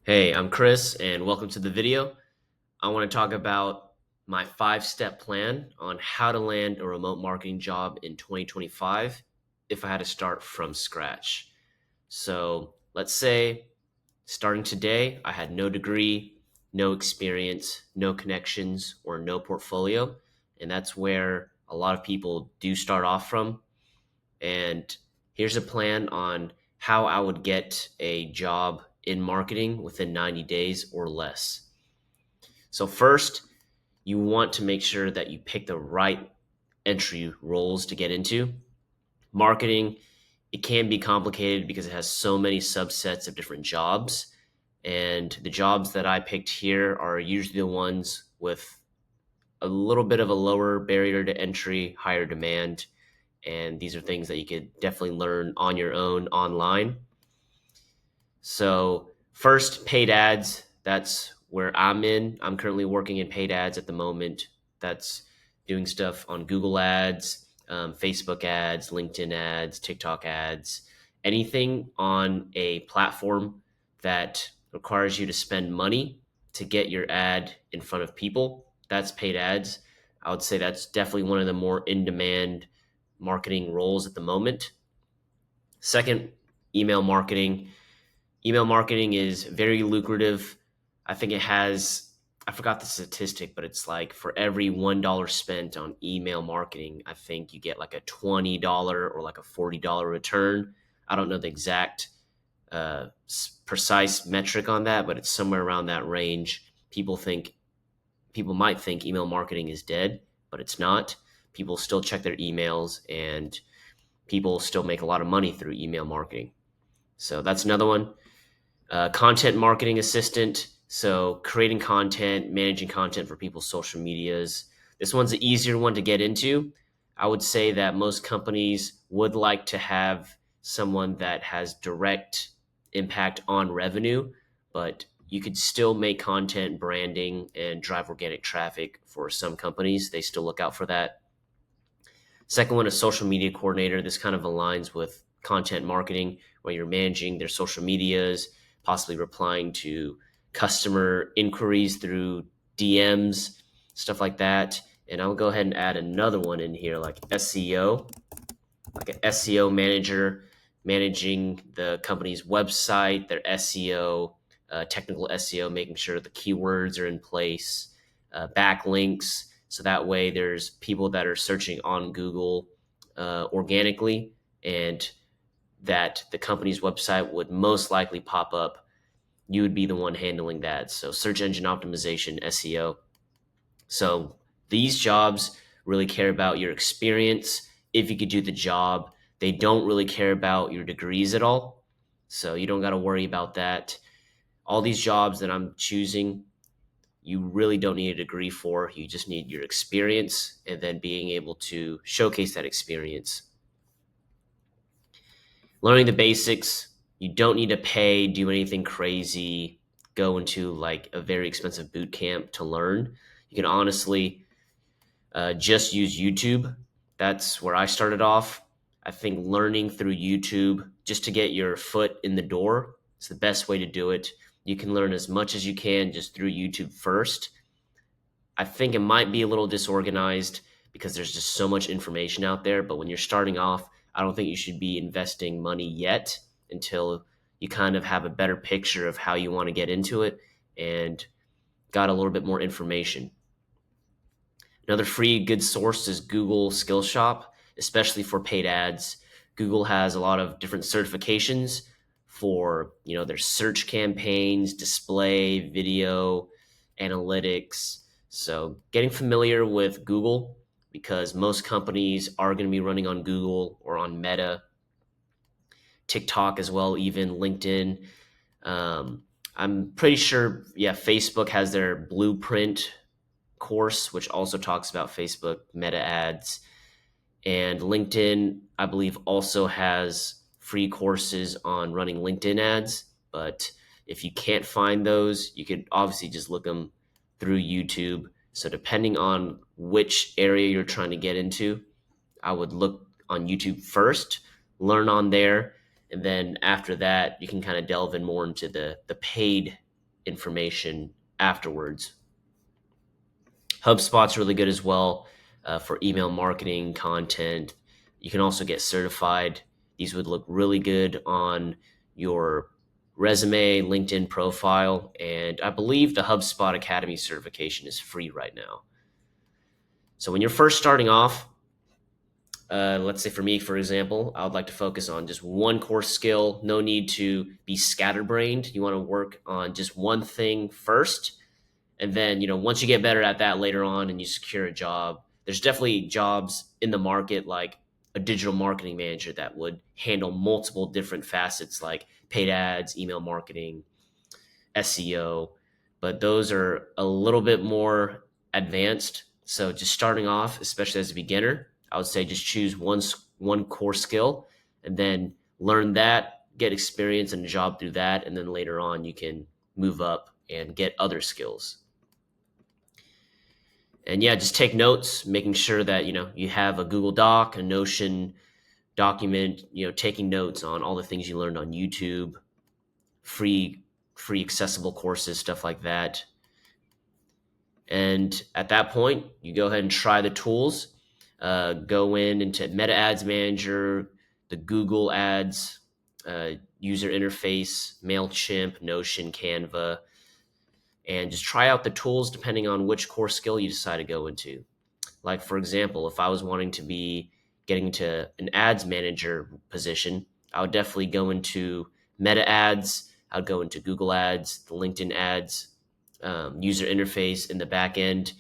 Hey, I'm Chris, and welcome to the video. I want to talk about my 5-step plan on how to land a remote marketing job in 2025 if I had to start from scratch. So let's say starting today, I had no degree, no experience, no connections, or no portfolio. And that's where a lot of people do start off from. And here's a plan on how I would get a job in marketing within 90 days or less. So, first, you want to make sure that you pick the right entry roles to get into. Marketing, it can be complicated because it has so many subsets of different jobs. And the jobs that I picked here are usually the ones with a little bit of a lower barrier to entry, higher demand, and these are things that you could definitely learn on your own online. So, first, paid ads. That's where I'm in. I'm currently working in paid ads at the moment. That's doing stuff on Google Ads, Facebook ads, LinkedIn ads, TikTok ads, anything on a platform that requires you to spend money to get your ad in front of people. That's paid ads. I would say that's definitely one of the more in demand marketing roles at the moment. Second, email marketing. Email marketing is very lucrative. I think it has, I forgot the statistic, but it's like for every $1 spent on email marketing, I think you get like a $20 or like a $40 return. I don't know the exact precise metric on that, but it's somewhere around that range. People might think email marketing is dead, but it's not. People still check their emails and people still make a lot of money through email marketing. So that's another one. Content marketing assistant. So creating content, managing content for people's social medias. This one's the easier one to get into. I would say that most companies would like to have someone that has direct impact on revenue, but you could still make content, branding, and drive organic traffic for some companies. They still look out for that. Second one is social media coordinator. This kind of aligns with content marketing, where you're managing their social medias, possibly replying to customer inquiries through DMs, stuff like that. And I'll go ahead and add another one in here, like SEO, like an SEO manager, managing the company's website, their SEO, technical SEO, making sure the keywords are in place, backlinks. So that way, there's people that are searching on Google organically, and that the company's website would most likely pop up. You would be the one handling that. So, search engine optimization, SEO. So these jobs really care about your experience, if you could do the job. They don't really care about your degrees at all. So you don't got to worry about that. All these jobs that I'm choosing, you really don't need a degree for. You just need your experience and then being able to showcase that experience. Learning the basics, you don't need to pay, do anything crazy, go into like a very expensive boot camp to learn. You can honestly just use YouTube. That's where I started off. I think learning through YouTube just to get your foot in the door is the best way to do it. You can learn as much as you can just through YouTube first. I think it might be a little disorganized because there's just so much information out there. But when you're starting off, I don't think you should be investing money yet until you kind of have a better picture of how you want to get into it and got a little bit more information. Another free good source is Google Skills Shop, especially for paid ads. Google has a lot of different certifications for, their search campaigns, display, video, analytics. So, getting familiar with Google because most companies are going to be running on Google or on Meta, TikTok as well, even LinkedIn. Um, I'm pretty sure, yeah, Facebook has their Blueprint course, which also talks about Facebook meta ads. And LinkedIn, I believe, also has free courses on running LinkedIn ads. But if you can't find those, you could obviously just look them through YouTube. So, depending on which area you're trying to get into, I would look on YouTube first, learn on there. And then after that, you can kind of delve in more into the paid information afterwards. HubSpot's really good as well for email marketing content. You can also get certified. These would look really good on your resume, LinkedIn profile, and I believe the HubSpot Academy certification is free right now. So when you're first starting off, let's say for me, for example, I would like to focus on just one core skill. No need to be scatterbrained. You want to work on just one thing first. And then, once you get better at that later on and you secure a job, there's definitely jobs in the market like a digital marketing manager that would handle multiple different facets like paid ads, email marketing, SEO. But those are a little bit more advanced. So just starting off, especially as a beginner, I would say just choose one core skill and then learn that, get experience in a job through that, and then later on you can move up and get other skills. And yeah, just take notes, making sure that you have a Google Doc, a Notion document, taking notes on all the things you learned on YouTube, free accessible courses, stuff like that. And at that point, you go ahead and try the tools. Go into Meta Ads Manager, the Google Ads user interface, MailChimp, Notion, Canva, and just try out the tools depending on which core skill you decide to go into. Like, for example, if I was wanting to be getting into an ads manager position, I would definitely go into Meta Ads. I would go into Google Ads, the LinkedIn Ads, user interface in the back end,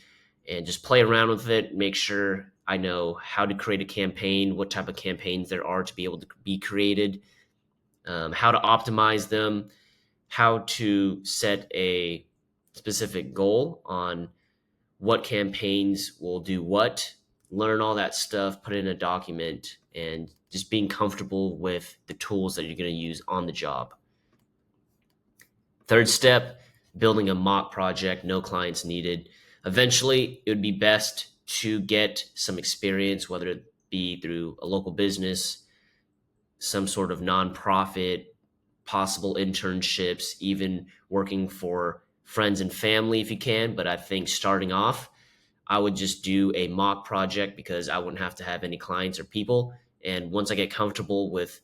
and just play around with it. Make sure I know how to create a campaign, what type of campaigns there are to be able to be created, how to optimize them, how to set a specific goal on what campaigns will do what, learn all that stuff, put it in a document, and just being comfortable with the tools that you're going to use on the job. Third step, building a mock project, no clients needed. Eventually, it would be best to get some experience, whether it be through a local business, some sort of nonprofit, possible internships, even working for friends and family if you can. But I think starting off, I would just do a mock project because I wouldn't have to have any clients or people. And once I get comfortable with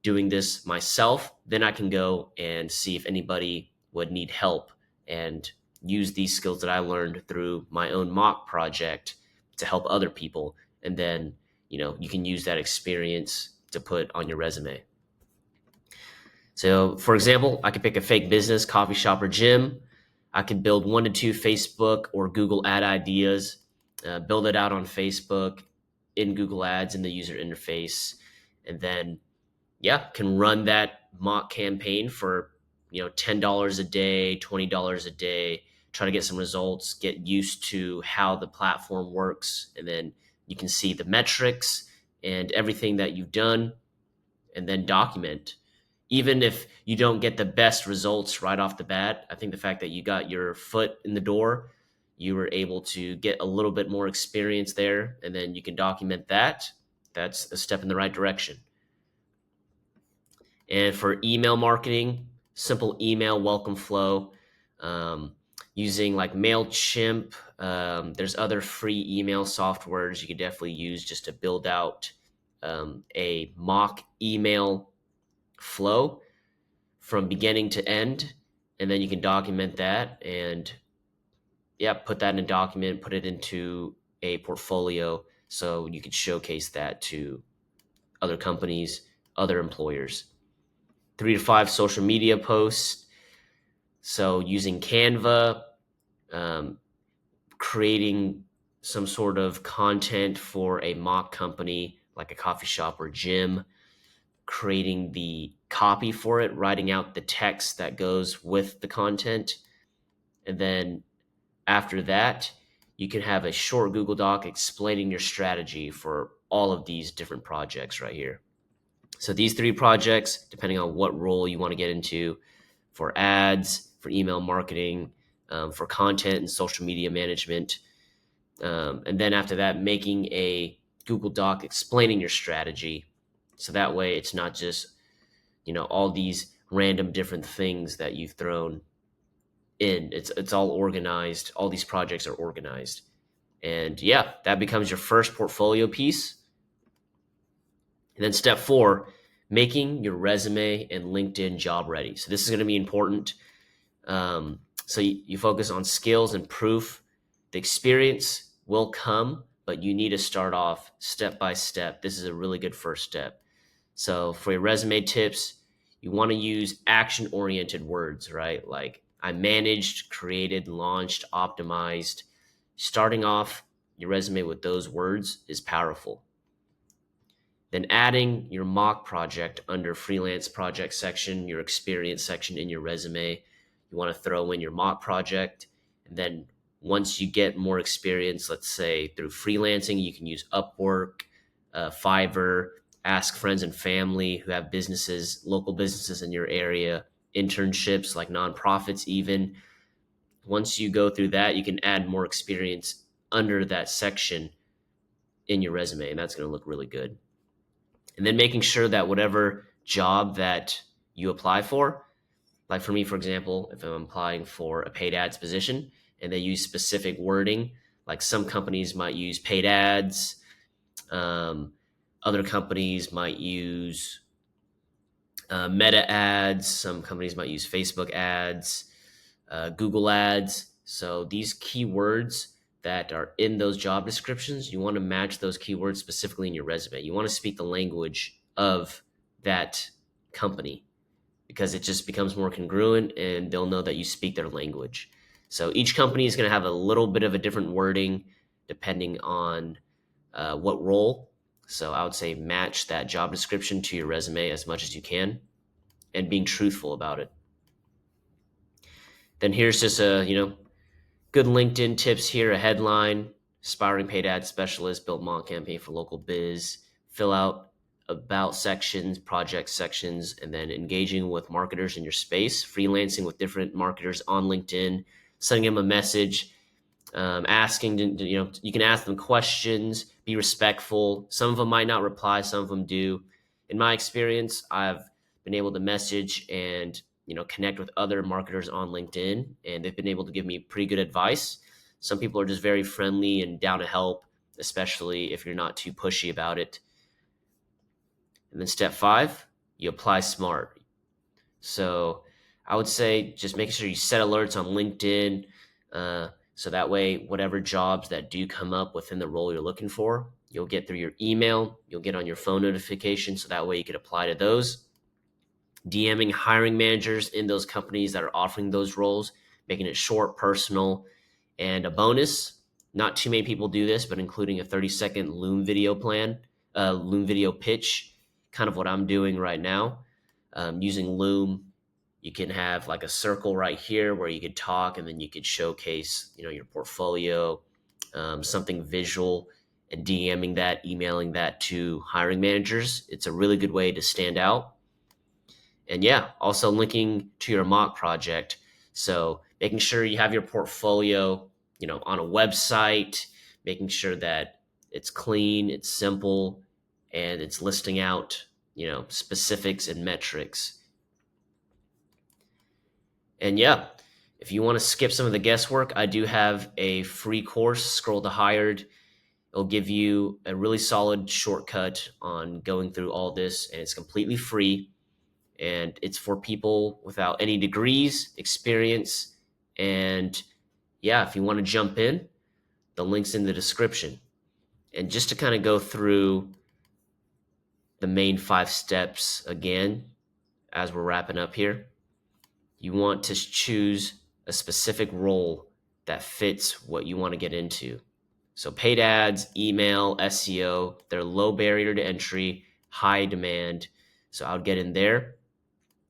doing this myself, then I can go and see if anybody would need help and use these skills that I learned through my own mock project to help other people. And then, you can use that experience to put on your resume. So, for example, I could pick a fake business, coffee shop, or gym. I could build 1 to 2 Facebook or Google ad ideas, build it out on Facebook, in Google Ads, in the user interface, and then, can run that mock campaign for, $10 a day, $20 a day, try to get some results, get used to how the platform works, and then you can see the metrics and everything that you've done, and then document. Even if you don't get the best results right off the bat, I think the fact that you got your foot in the door, you were able to get a little bit more experience there, and then you can document that. That's a step in the right direction. And for email marketing, simple email welcome flow, using like MailChimp. There's other free email softwares you could definitely use just to build out a mock email flow from beginning to end, and then you can document that and put that in a document, put it into a portfolio so you could showcase that to other companies, other employers. 3 to 5 social media posts. So using Canva, creating some sort of content for a mock company like a coffee shop or gym, creating the copy for it, writing out the text that goes with the content. And then after that, you can have a short Google Doc explaining your strategy for all of these different projects right here. So these 3 projects, depending on what role you want to get into, for ads, for email marketing, for content and social media management. And then after that, making a Google Doc explaining your strategy. So that way it's not just, all these random different things that you've thrown in. It's all organized. All these projects are organized. And yeah, that becomes your first portfolio piece. And then step 4, making your resume and LinkedIn job ready. So this is going to be important. So you focus on skills and proof. The experience will come, but you need to start off step by step. This is a really good first step. So for your resume tips, you want to use action-oriented words, right? Like I managed, created, launched, optimized. Starting off your resume with those words is powerful. Then adding your mock project under freelance project section, your experience section in your resume. You want to throw in your mock project. And then once you get more experience, let's say through freelancing, you can use Upwork, Fiverr, ask friends and family who have businesses, local businesses in your area, internships like nonprofits even. Once you go through that, you can add more experience under that section in your resume, and that's going to look really good. And then making sure that whatever job that you apply for, like for me, for example, if I'm applying for a paid ads position and they use specific wording, like some companies might use paid ads, other companies might use Meta ads, some companies might use Facebook ads, Google ads. So these keywords that are in those job descriptions, you want to match those keywords specifically in your resume. You want to speak the language of that company because it just becomes more congruent and they'll know that you speak their language. So each company is going to have a little bit of a different wording depending on what role. So I would say match that job description to your resume as much as you can and being truthful about it. Then here's just a, good LinkedIn tips here, a headline: aspiring paid ad specialist, built mock campaign for local biz, fill out about sections, project sections, and then engaging with marketers in your space, freelancing with different marketers on LinkedIn, sending them a message, asking, you can ask them questions, be respectful. Some of them might not reply, some of them do. In my experience, I've been able to message and connect with other marketers on LinkedIn, and they've been able to give me pretty good advice. Some people are just very friendly and down to help, especially if you're not too pushy about it. And then step 5, you apply smart. So I would say just making sure you set alerts on LinkedIn, so that way whatever jobs that do come up within the role you're looking for, you'll get through your email, you'll get on your phone notification, so that way you could apply to those. DMing hiring managers in those companies that are offering those roles, making it short, personal, and a bonus. Not too many people do this, but including a 30-second Loom video Loom video pitch, kind of what I'm doing right now. Using Loom, you can have like a circle right here where you could talk, and then you could showcase, your portfolio, something visual, and DMing that, emailing that to hiring managers. It's a really good way to stand out. And yeah, also linking to your mock project. So making sure you have your portfolio, on a website, making sure that it's clean, it's simple, and it's listing out, specifics and metrics. And yeah, if you want to skip some of the guesswork, I do have a free course, Scroll to Hired. It'll give you a really solid shortcut on going through all this, and it's completely free. And it's for people without any degrees, experience. And yeah, if you want to jump in, the link's in the description. And just to kind of go through the main 5 steps again, as we're wrapping up here, you want to choose a specific role that fits what you want to get into. So paid ads, email, SEO, they're low barrier to entry, high demand. So I would get in there.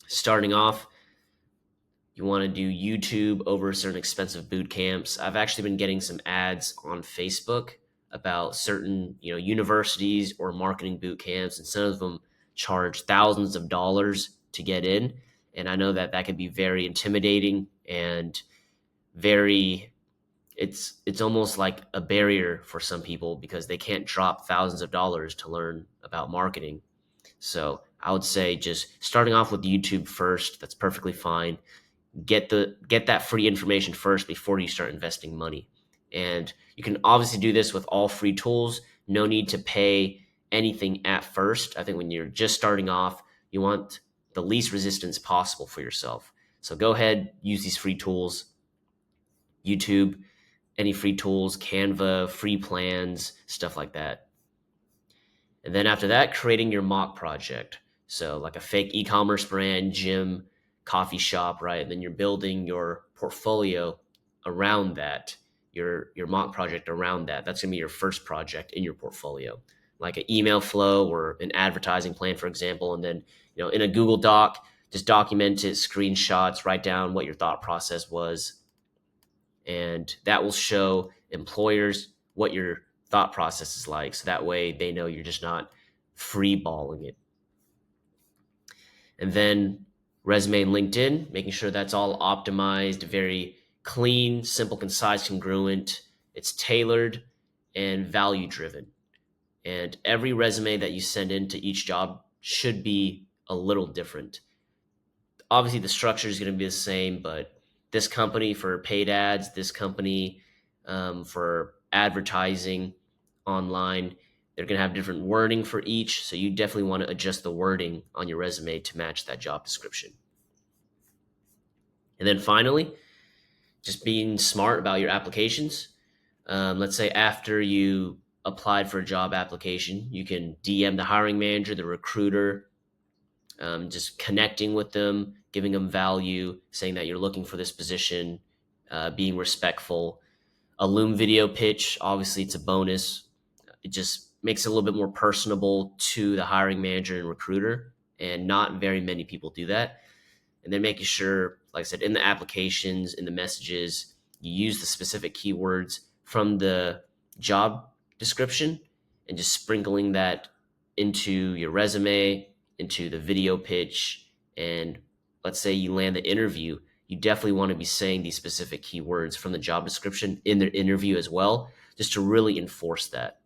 Starting off, you want to do YouTube over certain expensive boot camps. I've actually been getting some ads on Facebook about certain, universities or marketing boot camps, and some of them charge thousands of dollars to get in. And I know that can be very intimidating and it's almost like a barrier for some people because they can't drop thousands of dollars to learn about marketing. So I would say just starting off with YouTube first, that's perfectly fine. get that free information first before you start investing money. And you can obviously do this with all free tools. No need to pay anything at first. I think when you're just starting off, you want the least resistance possible for yourself. So go ahead, use these free tools. YouTube, any free tools, Canva, free plans, stuff like that. And then after that, creating your mock project. So like a fake e-commerce brand, gym, coffee shop, right? And then you're building your portfolio around that, your mock project around that. That's gonna be your first project in your portfolio, like an email flow or an advertising plan, for example. And then, in a Google Doc, just document it, screenshots, write down what your thought process was, and that will show employers what your thought process is like, so that way they know you're just not free balling it. And then resume and LinkedIn, making sure that's all optimized, very clean, simple, concise, congruent. It's tailored and value driven. And every resume that you send into each job should be a little different. Obviously, the structure is going to be the same, but this company for paid ads, this company for advertising online, they're going to have different wording for each. So you definitely want to adjust the wording on your resume to match that job description. And then finally, just being smart about your applications. Let's say after you applied for a job application, you can DM the hiring manager, the recruiter, just connecting with them, giving them value, saying that you're looking for this position, being respectful. A Loom video pitch, obviously it's a bonus. It just makes it a little bit more personable to the hiring manager and recruiter, and not very many people do that. And then making sure, like I said, in the applications, in the messages, you use the specific keywords from the job description and just sprinkling that into your resume, into the video pitch. And let's say you land the interview, you definitely want to be saying these specific keywords from the job description in their interview as well, just to really enforce that.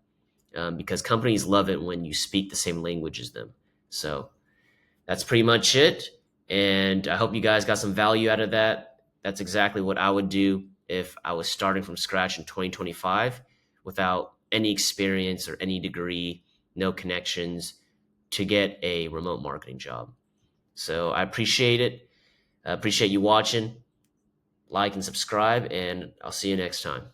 Because companies love it when you speak the same language as them. So that's pretty much it. And I hope you guys got some value out of that. That's exactly what I would do if I was starting from scratch in 2025 without any experience or any degree, no connections, to get a remote marketing job. So I appreciate it. I appreciate you watching. Like and subscribe, and I'll see you next time.